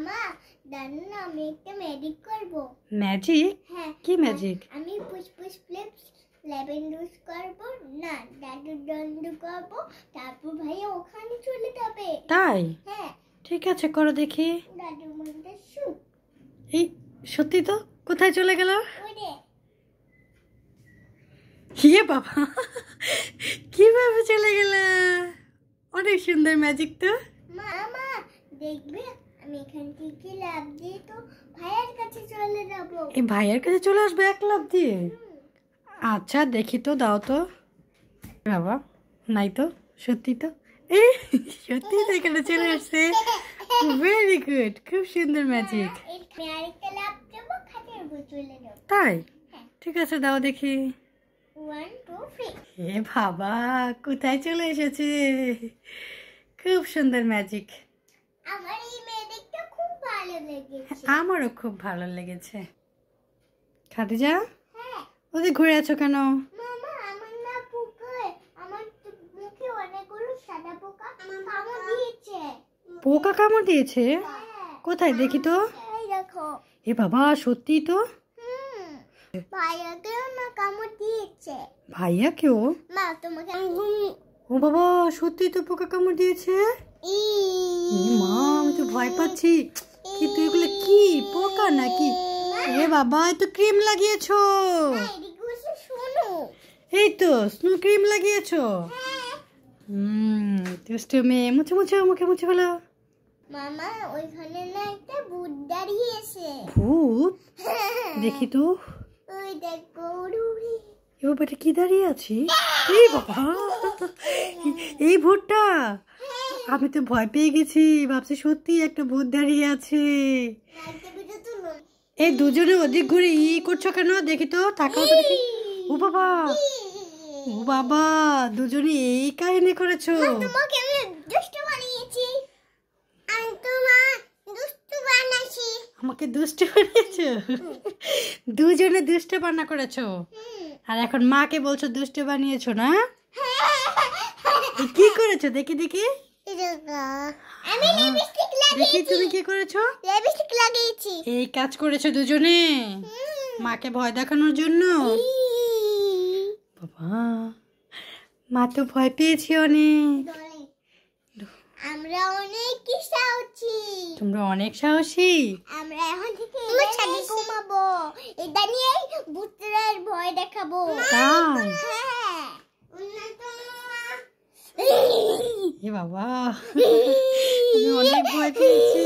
মামা জানো না আমি একটা ম্যাজিক করব। ম্যাজিক? হ্যাঁ। কি ম্যাজিক? আমি পুষ্পুস ফ্লিপস লেভেন্ডুস করব না দাদু দন্ডু করব, তারপর ভাই ওখানে চলে যাবে। তাই? হ্যাঁ। ঠিক আছে, করো দেখি। দাদু মনটা শু। এই সত্যি তো, কোথায় চলে গেল? ওরে ইয়ে বাবা, কিভাবে চলে গেল? অনেক সুন্দর ম্যাজিক তো। মামা দেখবে আমি এখান থেকে লাফ দিয়ে তো ভাইয়ের কাছে চলে যাব। এই ভাইয়ের কাছে চলে আসবে এক লাফ দিয়ে? আচ্ছা দেখি তো, দাও তো। বাবা, নাই তো, সত্যি তো। এই সত্যি তো এখানে চলে আসছে। ভেরি গুড, খুব সুন্দর ম্যাজিক। আমি আরেকটা লাফ দেবো, খাটের উপর চলে যাব। তাই? ঠিক আছে, দাও দেখি। 1 2 3। এ বাবা, কোথায় চলে এসেছে? খুব সুন্দর ম্যাজিক। আমার এই ম্যাজিকটা খুব ভালো লেগেছে। আমারও খুব ভালো লেগেছে। খাদিজা, হ্যাঁ ওদের ঘুরে আছো কেন? মামা, আমার না পোকায় আমার মুখে অনেকগুলো সাদা পোকা কামড় দিয়েছে। পোকা কামড় দিয়েছে? হ্যাঁ। কোথায় দেখি তো। এই দেখো। এ বাবা, সত্যি তো। ভাইয়াকেও না কামড় দিয়েছে। ভাইয়া কেউ? মা তোমাকে ও বাবা, সত্যি তো পোকা কামড় দিয়েছে। এ মা, আমি তো ভয় পাচ্ছি। কিন্তু এগুলো কি পোকা নাকি? এ বাবা, এ তো ক্রিম লাগিয়েছো। শোনো। এই তো স্নো ক্রিম লাগিয়েছো। দুষ্টু মেয়ে, মুছে মুছে মুখে মুছে ফেলো। মামা ওইখানে না একটা ভূত দাঁড়িয়েছে। ভূত? দেখি তো। ওই দেখো। এবার বেটা কি দাঁড়িয়ে আছি? এই বাবা, এই ভূতটা? আমি তো ভয় পেয়ে গেছি, ভাবছি সত্যি একটা ভূত দাঁড়িয়ে আছে। এই দুজনে ওদিক ঘুরে করছো কেন? দেখি তো, তাকাও তো দেখি। ও বাবা, ও বাবা, দুজনে এই কাহিনী করেছো? তোমাকে আমি দুষ্টু বানিয়েছি। আমি তোমার দুষ্টু বানাইছি। আমাকে দুষ্ট বানিয়েছো? দুজনে দুষ্ট বানা করেছো, আর এখন মাকে বলছো দুষ্ট বানিয়েছো না? কি করেছো দেখি দেখি। আমি লিপস্টিক দেখি লাগিয়েছি। তুমি কি করেছো? লিপস্টিক লাগিয়েছি। এই কাজ করেছো দুজনে মাকে ভয় দেখানোর জন্য? বাবা, মা তো ভয় পেয়েছি অনেক। আমরা অনেক সাহসী। তোমরা অনেক সাহসী। আমরা এখন থেকে ছাদে ঘুমাবো, এটা নিয়ে ভূতের ভয় দেখাবো। তাই? হ্যাঁ। এ বাবা, আমি অনেক ভয় পেয়েছি।